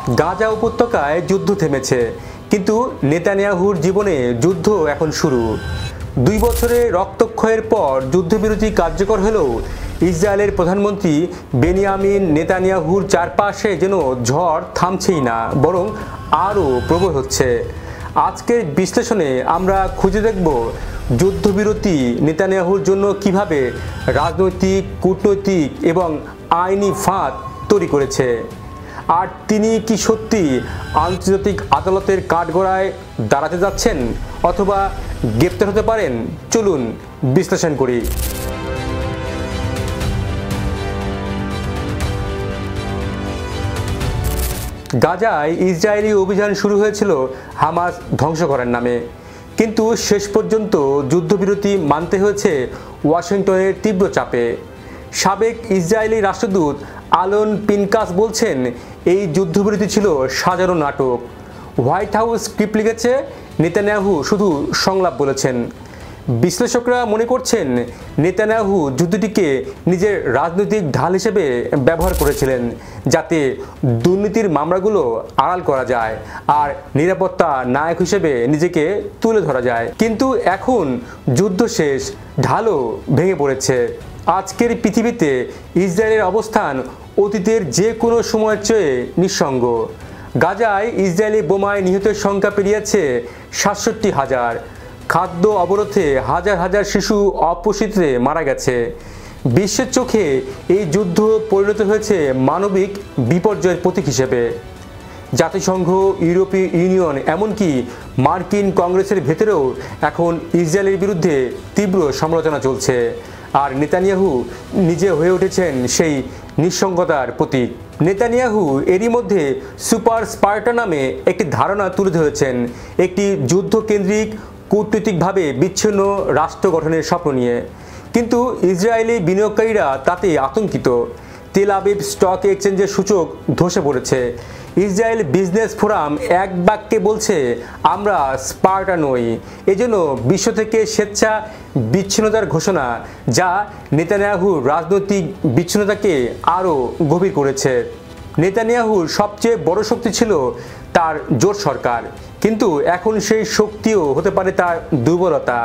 গাজা উপত্যকায় যুদ্ধ থেমেছে, কিন্তু নেতানিয়াহুর জীবনে যুদ্ধ এখন শুরু। 2 বছরের রক্তক্ষয়ের পর যুদ্ধবিরতি কার্যকর হলেও ইসরায়েলের প্রধানমন্ত্রী বেনিয়ামিন নেতানিয়াহুর চারপাশে যেন ঝড় থামছেই না, বরং আরও প্রবল হচ্ছে। আজকের বিশ্লেষণে আমরা খুঁজে দেখব যুদ্ধবিরতি নেতানিয়াহুর জন্য কিভাবে রাজনৈতিক, কূটনৈতিক এবং আইনি ফাঁদ তৈরি করেছে। আর তিনি কি সত্যি আন্তর্জাতিক আদালতের কাঠগড়ায় দাঁড়াতে যাচ্ছেন অথবা গ্রেপ্তার হতে পারেন? চলুন বিশ্লেষণ করি। গাজায় ইসরায়েলি অভিযান শুরু হয়েছিল হামাস ধ্বংস করার নামে, কিন্তু শেষ পর্যন্ত যুদ্ধবিরতি মানতে হয়েছে ওয়াশিংটনের তীব্র চাপে। সাবেক ইসরায়েলি রাষ্ট্রদূত আলোন পিনকাস বলছেন, এই যুদ্ধবিরতি ছিল সাজানো নাটক। হোয়াইট হাউস স্ক্রিপ্ট লিখেছে, নেতানিয়াহু শুধু সংলাপ বলেছেন। বিশ্লেষকরা মনে করছেন নেতানিয়াহু যুদ্ধটিকে নিজের রাজনৈতিক ঢাল হিসেবে ব্যবহার করেছিলেন, যাতে দুর্নীতির মামলাগুলো আড়াল করা যায় আর নিরাপত্তা নায়ক হিসেবে নিজেকে তুলে ধরা যায়। কিন্তু এখন যুদ্ধ শেষ, ঢালও ভেঙে পড়েছে। আজকের পৃথিবীতে ইসরায়েলের অবস্থান অতীতের যে কোনো সময়ের চেয়ে নিঃসঙ্গ। গাজায় ইসরায়েলি বোমায় নিহতের সংখ্যা পেরিয়েছে ৬৭,০০০। খাদ্য অবরোধে হাজার হাজার শিশু অপুষ্টিতে মারা গেছে। বিশ্বের চোখে এই যুদ্ধ পরিণত হয়েছে মানবিক বিপর্যয়ের প্রতীক হিসেবে। জাতিসংঘ, ইউরোপীয় ইউনিয়ন, এমনকি মার্কিন কংগ্রেসের ভেতরেও এখন ইসরায়েলের বিরুদ্ধে তীব্র সমালোচনা চলছে। আর নেতানিয়াহু নিজে হয়ে উঠেছেন সেই নিঃসঙ্গতার প্রতীক। নেতানিয়াহু এরই মধ্যে সুপার স্পার্টা নামে একটি ধারণা তুলে ধরেছেন, একটি যুদ্ধকেন্দ্রিক, কূটনৈতিকভাবে বিচ্ছিন্ন রাষ্ট্র গঠনের স্বপ্ন নিয়ে। কিন্তু ইসরায়েলি বিনিয়োগকারীরা তাতে আতঙ্কিত। তেল আবিব স্টক এক্সচেঞ্জের সূচক ধসে পড়েছে। ইসরায়েল বিজনেস ফোরাম এক বাক্যে বলছে, আমরা স্পার্টা নই। এজন্য বিশ্ব থেকে স্বেচ্ছা বিচ্ছিন্নতার ঘোষণা, যা নেতানিয়াহুর রাজনৈতিক বিচ্ছিন্নতাকে আরও গভীর করেছে। নেতানিয়াহুর সবচেয়ে বড় শক্তি ছিল তার জোট সরকার, কিন্তু এখন সেই শক্তিও হতে পারে তার দুর্বলতা।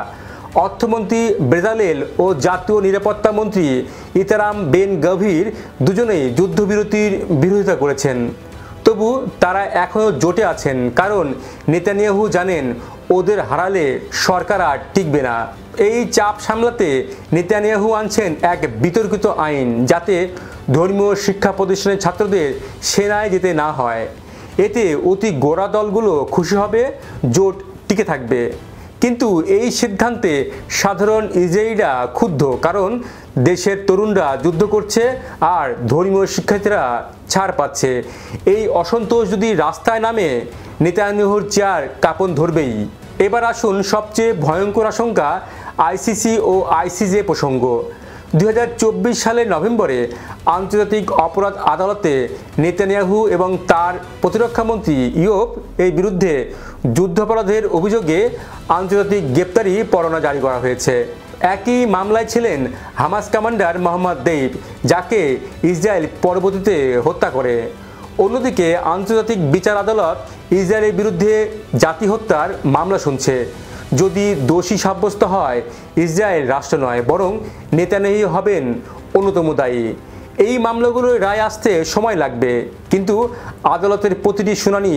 অর্থমন্ত্রী বেজালেল ও জাতীয় নিরাপত্তা মন্ত্রী ইতারাম বেন গভির দুজনেই যুদ্ধবিরতির বিরোধিতা করেছেন। তবু তারা এখনও জোটে আছেন, কারণ নেতানিয়াহু জানেন ওদের হারালে সরকার আর টিকবে না। এই চাপ সামলাতে নেতানিয়াহু আনছেন এক বিতর্কিত আইন, যাতে ধর্মীয় শিক্ষা প্রতিষ্ঠানের ছাত্রদের সেনায় যেতে না হয়। এতে অতি গোড়া দলগুলো খুশি হবে, জোট টিকে থাকবে। কিন্তু এই সিদ্ধান্তে সাধারণ ইসরায়েলিরা ক্ষুব্ধ, কারণ দেশের তরুণরা যুদ্ধ করছে আর ধর্মীয় শিক্ষার্থীরা ছাড় পাচ্ছে। এই অসন্তোষ যদি রাস্তায় নামে, নেতানিয়াহুর চেয়ার কাঁপন ধরবেই। এবার আসুন সবচেয়ে ভয়ঙ্কর আশঙ্কা, আইসিসি ও আইসিজে প্রসঙ্গ। 2024 সালের নভেম্বরে আন্তর্জাতিক অপরাধ আদালতে নেতানিয়াহু এবং তার প্রতিরক্ষামন্ত্রী ইয়োব এর বিরুদ্ধে যুদ্ধাপরাধের অভিযোগে আন্তর্জাতিক গ্রেপ্তারি পরোয়ানা জারি করা হয়েছে। একই মামলায় ছিলেন হামাস কমান্ডার মোহাম্মদ দেইব, যাকে ইসরায়েল পরবর্তীতে হত্যা করে। অন্যদিকে আন্তর্জাতিক বিচার আদালত ইসরায়েলের বিরুদ্ধে জাতি হত্যার মামলা শুনছে। যদি দোষী সাব্যস্ত হয়, ইসরায়েল রাষ্ট্র নয়, বরং নেতানিয়াহু হবেন অন্যতম দায়ী। এই মামলাগুলোর রায় আসতে সময় লাগবে, কিন্তু আদালতের প্রতিটি শুনানি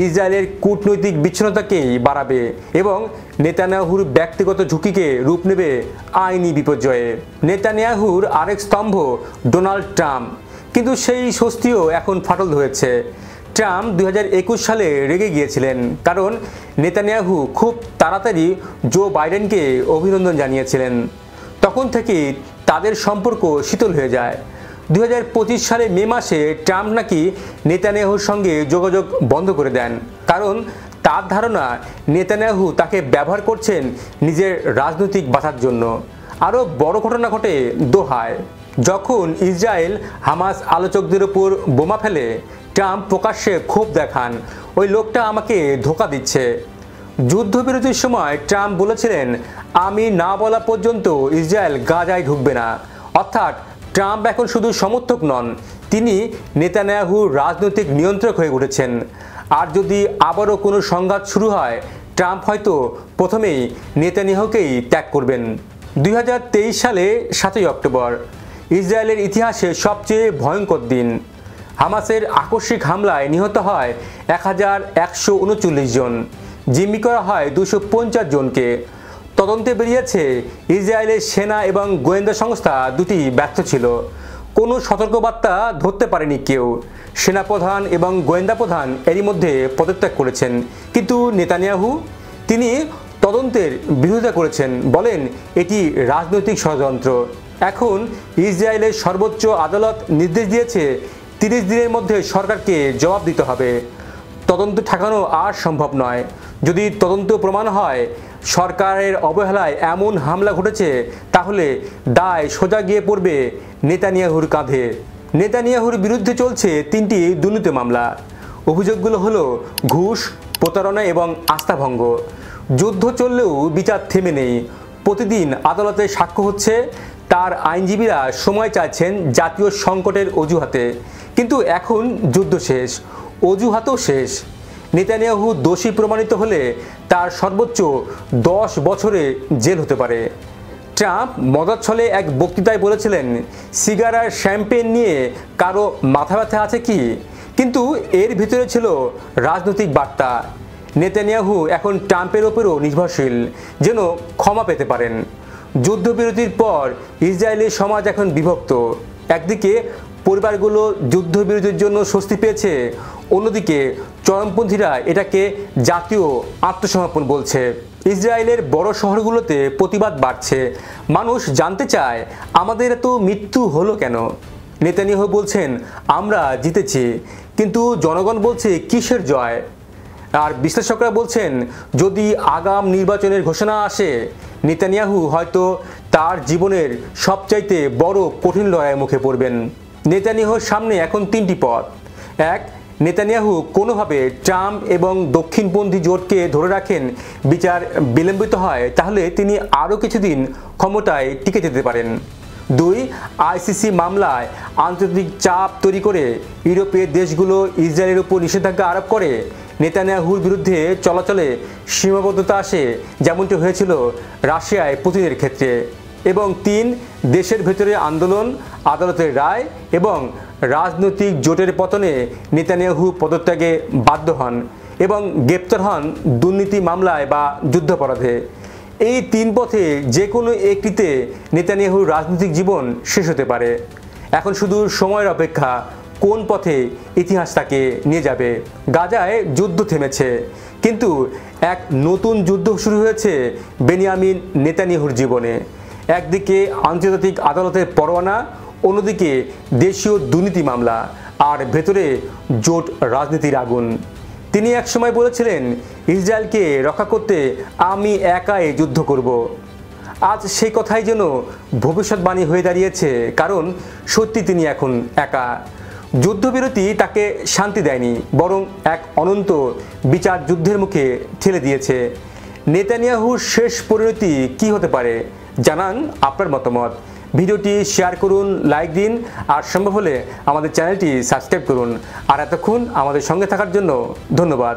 ইসরায়েলের কূটনৈতিক বিচ্ছিন্নতাকেই বাড়াবে এবং নেতানিয়াহুর ব্যক্তিগত ঝুঁকিকে রূপ নেবে আইনি বিপর্যয়ে। নেতানিয়াহুর আরেক স্তম্ভ ডোনাল্ড ট্রাম্প, কিন্তু সেই স্বস্তিও এখন ফাটল ধরেছে। ট্রাম্প 2021 সালে রেগে গিয়েছিলেন, কারণ নেতানিয়াহু খুব তাড়াতাড়ি জো বাইডেনকে অভিনন্দন জানিয়েছিলেন। তখন থেকেই তাদের সম্পর্ক শীতল হয়ে যায়। 2025 সালে মে মাসে ট্রাম্প নাকি নেতানিয়াহুর সঙ্গে যোগাযোগ বন্ধ করে দেন, কারণ তার ধারণা নেতানিয়াহু তাকে ব্যবহার করছেন নিজের রাজনৈতিক বাঁচার জন্য। আরও বড় ঘটনা ঘটে দোহায়। যখন ইসরায়েল হামাস আলোচকদের উপর বোমা ফেলে, ট্রাম্প প্রকাশ্যে ক্ষোভ দেখান, ওই লোকটা আমাকে ধোঁকা দিচ্ছে। যুদ্ধবিরতির সময় ট্রাম্প বলেছিলেন, আমি না বলা পর্যন্ত ইসরায়েল গাজায় ঢুকবে না। অর্থাৎ ট্রাম্প এখন শুধু সমর্থক নন, তিনি নেতানিয়াহুর রাজনৈতিক নিয়ন্ত্রক হয়ে উঠেছেন। আর যদি আবারও কোনো সংঘাত শুরু হয়, ট্রাম্প হয়তো প্রথমেই নেতানিয়াহুকেই ত্যাগ করবেন। 2023 সালে 7 অক্টোবর ইসরায়েলের ইতিহাসে সবচেয়ে ভয়ঙ্কর দিন। হামাসের আকস্মিক হামলায় নিহত হয় 1139 জন, জিম্মি করা হয় 250 জনকে। তদন্তে বেরিয়েছে ইসরায়েলের সেনা এবং গোয়েন্দা সংস্থা দুটি ব্যর্থ ছিল। কোনো সতর্কবার্তা ধরতে পারেনি কেউ। সেনাপ্রধান এবং গোয়েন্দা প্রধান এরই মধ্যে পদত্যাগ করেছেন, কিন্তু নেতানিয়াহু তিনি তদন্তের বিরোধিতা করেছেন, বলেন এটি রাজনৈতিক ষড়যন্ত্র। এখন ইসরায়েলের সর্বোচ্চ আদালত নির্দেশ দিয়েছে 30 দিনের মধ্যে সরকারকে জবাব দিতে হবে। তদন্ত ঠেকানো আর সম্ভব নয়। যদি তদন্ত প্রমাণ হয় সরকারের অবহেলায় এমন হামলা ঘটেছে, তাহলে দায় সোজা গিয়ে পড়বে নেতানিয়াহুর কাঁধে। নেতানিয়াহুর বিরুদ্ধে চলছে 3টি দুর্নীতি মামলা। অভিযোগগুলো হলো ঘুষ, প্রতারণা এবং আস্থাভঙ্গ। যুদ্ধ চললেও বিচার থেমে নেই। প্রতিদিন আদালতে সাক্ষ্য হচ্ছে। তার আইনজীবীরা সময় চাইছেন জাতীয় সংকটের অজুহাতে, কিন্তু এখন যুদ্ধ শেষ, অজুহাতও শেষ। নেতানিয়াহু দোষী প্রমাণিত হলে তার সর্বোচ্চ 10 বছরে জেল হতে পারে। ট্রাম্প মজার ছলে এক বক্তৃতায় বলেছিলেন, সিগার আর শ্যাম্পেন নিয়ে কারো মাথা ব্যথা আছে কি? কিন্তু এর ভিতরে ছিল রাজনৈতিক বার্তা। নেতানিয়াহু এখন ট্রাম্পের ওপরও নির্ভরশীল, যেন ক্ষমা পেতে পারেন। যুদ্ধবিরতির পর ইসরায়েলের সমাজ এখন বিভক্ত। একদিকে পরিবারগুলো যুদ্ধবিরতির জন্য স্বস্তি পেয়েছে, অন্যদিকে চরমপন্থীরা এটাকে জাতীয় আত্মসমর্পণ বলছে। ইসরায়েলের বড় শহরগুলোতে প্রতিবাদ বাড়ছে। মানুষ জানতে চায়, আমাদের এত মৃত্যু হলো কেন? নেতানিয়াহু বলছেন, আমরা জিতেছি, কিন্তু জনগণ বলছে কিসের জয়? আর বিশ্লেষকরা বলছেন, যদি আগাম নির্বাচনের ঘোষণা আসে, নেতানিয়াহু হয়তো তার জীবনের সবচাইতে বড় কঠিন লড়াইয়ের মুখে পড়বেন। নেতানিয়াহুর সামনে এখন 3টি পথ। এক, নেতানিয়াহু কোনোভাবে ট্রাম্প এবং দক্ষিণপন্থী জোটকে ধরে রাখেন, বিচার বিলম্বিত হয়, তাহলে তিনি আরও কিছুদিন ক্ষমতায় টিকে যেতে পারেন। 2, আইসিসি মামলায় আন্তর্জাতিক চাপ তৈরি করে ইউরোপের দেশগুলো ইসরায়েলের উপর নিষেধাজ্ঞা আরোপ করে নেতানিয়াহুর বিরুদ্ধে চলাচলে সীমাবদ্ধতা আসে, যেমনটি হয়েছিল রাশিয়ায় পুতিনের ক্ষেত্রে। এবং 3, দেশের ভেতরে আন্দোলন, আদালতের রায় এবং রাজনৈতিক জোটের পতনে নেতানিয়াহু পদত্যাগে বাধ্য হন এবং গ্রেপ্তার হন দুর্নীতি মামলায় বা যুদ্ধাপরাধে। এই 3 পথে যে কোনো একটিতে নেতানিয়াহুর রাজনৈতিক জীবন শেষ হতে পারে। এখন শুধু সময়ের অপেক্ষা, কোন পথে ইতিহাস তাকে নিয়ে যাবে। গাজায় যুদ্ধ থেমেছে, কিন্তু এক নতুন যুদ্ধ শুরু হয়েছে বেনিয়ামিন নেতানিয়াহুর জীবনে। একদিকে আন্তর্জাতিক আদালতের পরোয়ানা, অন্যদিকে দেশীয় দুর্নীতি মামলা, আর ভেতরে জোট রাজনীতির আগুন। তিনি একসময় বলেছিলেন, ইসরায়েলকে রক্ষা করতে আমি একাই যুদ্ধ করব। আজ সেই কথাই যেন ভবিষ্যৎবাণী হয়ে দাঁড়িয়েছে, কারণ সত্যি তিনি এখন একা। যুদ্ধবিরতি তাকে শান্তি দেয়নি, বরং এক অনন্ত বিচার যুদ্ধের মুখে ঠেলে দিয়েছে। নেতানিয়াহুর শেষ পরিণতি কী হতে পারে? জানান আপনার মতামত। ভিডিওটি শেয়ার করুন, লাইক দিন, আর সম্ভব হলে আমাদের চ্যানেলটি সাবস্ক্রাইব করুন। আর এতক্ষণ আমাদের সঙ্গে থাকার জন্য ধন্যবাদ।